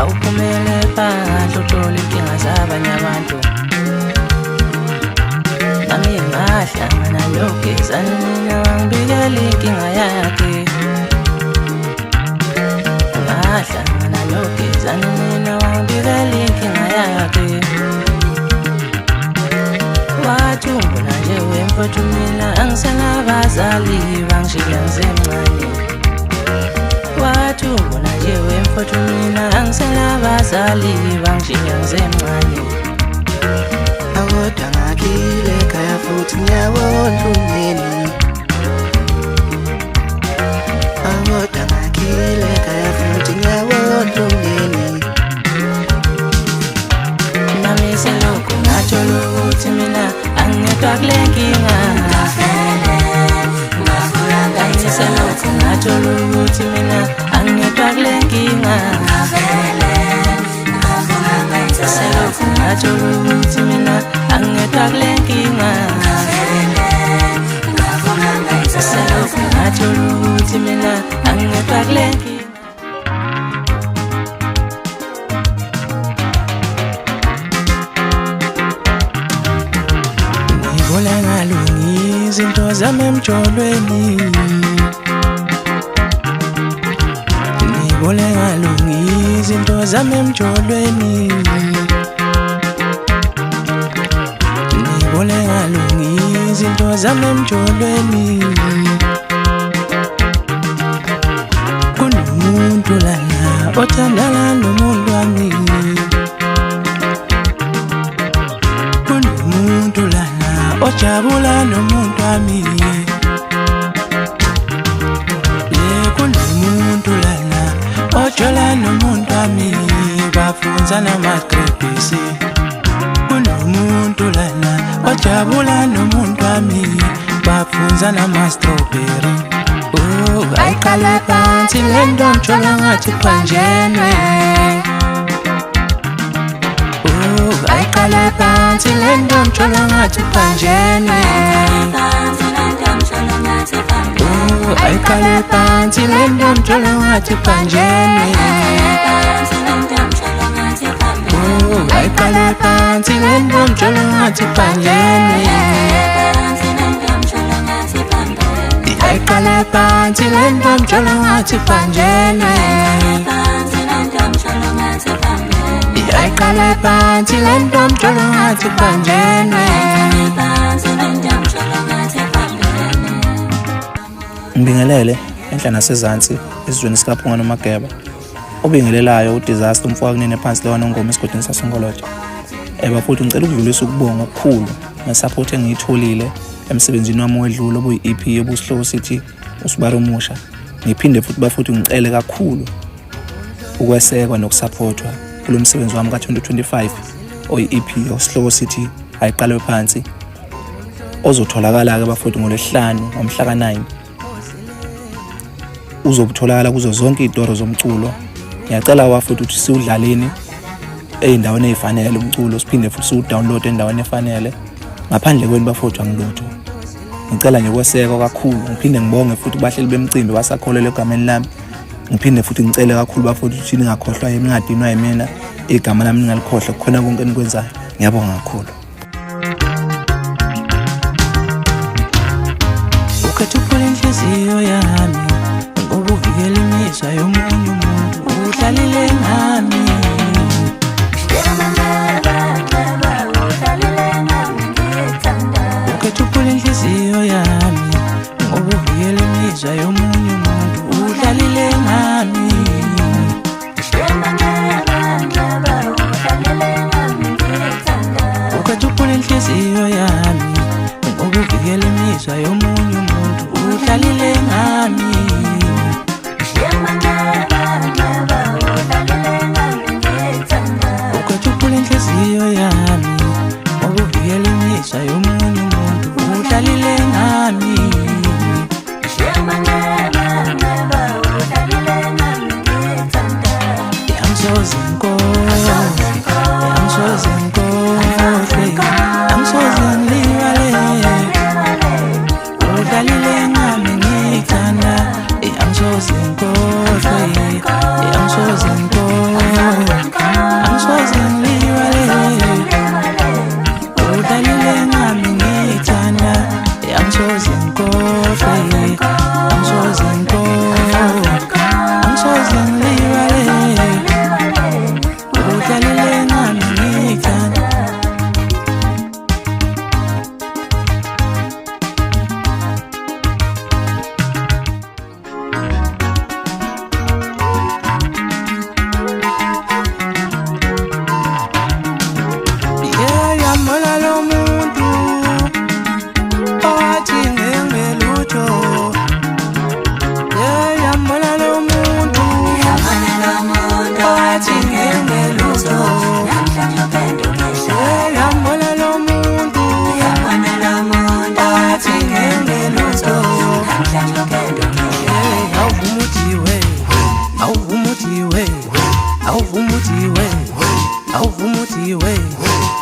awuphumele phandle uthole inkinga zabanye abantu. Nami ngahlangana nogezana mina wangibikela inkinga yakhe. Ngahlangana nogezana mina wangibikela inkinga yakhe. Wathi umbona nje wemfowethu mina angisenabazali bangishiya ngisemncane. Wathi umbona nje wemfowethu mina angisenabazali bangishiya ngisemncane. Akodwa ngakile ekhaya futhi ngiyawondla umndeni. Akodwa ngakile ekhaya futhi ngiyawondla umndeni. Nami selokhu ngathola ukuthi mina angedwa kule nkinga. Nami selokhu ngathola ukuthi mina angedwa kule nkinga. Selokhu ngathola ukuthi mina angedwa kule nkinga. Selokhu ngathola ukuthi mina angedwa kule nkinga. Ngibona ngalungisa izinto zami emjolweni. Ngibona ngalungisa izinto zami emjolweni. Ngibona ngalungisa izinto zami emjolweni. Kunomuntu lana othandana nomuntu wami. Kunomuntu lana ojabula nomuntu wami. Kunomuntu lana ojola nomuntu wami. Bafunza namagrebhisi. Kunomuntu lana ojabula nomuntu wami. Bafunza nama-strawberry. Ayiqale phansi lento ngithola ngathi kubanjenwe. Ayiqale phansi lento ngithola ngathi kubanjenwe. Ayiqale phansi lento ngithola ngathi kubanjenwe. Ayiqale phansi lento ngithola ngathi kubanjenwe. Ayiqale phansi lento ngithola ngathi kubanjenwe. Ayiqale phansi lento ngithola ngathi kubanjenwe. Ngibingelele enhla nasezansi esizweni sikaPhunga noMageba. Obingelelayo uDisaster umfowabo phansi lewana ngoma esigodini saSongoloja. Futhi ngicela ukudlulisa ukubonga okukhulu ngesupport engiyitholile emsebenzini wami wedlule obuyi-EP yobusihloko sithi Usibara Omusha. Ngiphinde futhi ngicele kakhulu ukwesekwa nokusupportwa kulo msebenzi wami ka-2025 oyi-EP yosihloko sithi Ayiqale Phansi ozotholakala-ke bafuthi ngoLwesihlanu ngomhla ka-9. Uzobutholakala kuzo zonke izitoro zomculo. Ngiyacela wafuthi ukuthi siwudlaleni ey'ndaweni ey'fanele umculo, siphinde futhi siwudownload endaweni efanele. Ngaphandle kweni bafuthi angilutho. Ngicela nje ukwesekwa kakhulu. Ngiphinde ngibonge futhi bahleli bemcimbi basakholelwa egameni lami. Ngiphinde futhi ngicele kakhulu bafuthi ukuthi ningakhohlwa ningadinwa yimina igama lami ningalikhohlwa kukhona konke enikwenzayo. Ngiyabonga kakhulu. Ukhethuphula inhliziyo yami ngoba uvikela imizwa yomunye umuntu udlalile ngami. Ukhethuphula inhliziyo yami ngoba uvikela imizwa yomunye umuntu udlalile ngami. Ukhethuphula inhliziyo yami ngoba uvikela imizwa yomunye umuntu udlalile ngami. awuvumuthiwe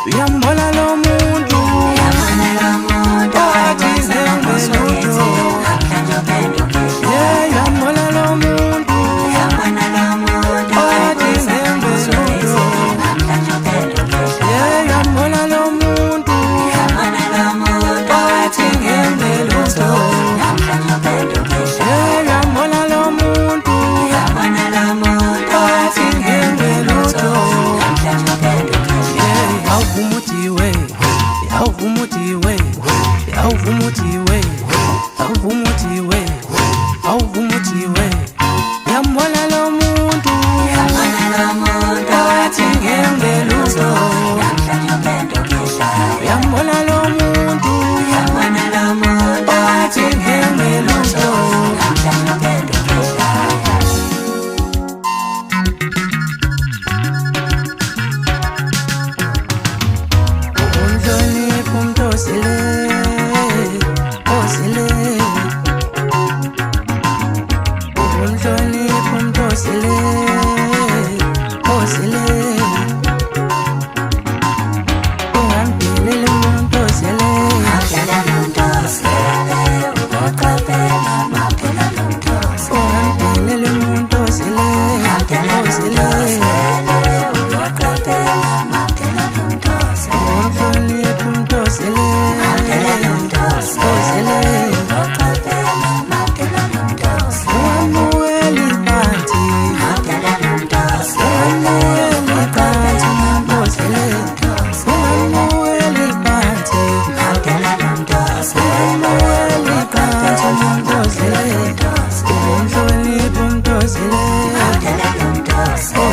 uyambona lo muntu owathi ngengelutho uyambona lo muntu owathi ngengelutho uyambona lo muntu owathi ngengelutho uyambona lo muntu owathi ngengelutho awuvumuthiwe awuvumuthiwe awuvumuthiwe awuvumuthiwe awuvumuthiwe uyambona lo muntu owathi ngengelutho uyambona lo muntu owathi ngengelutho Oh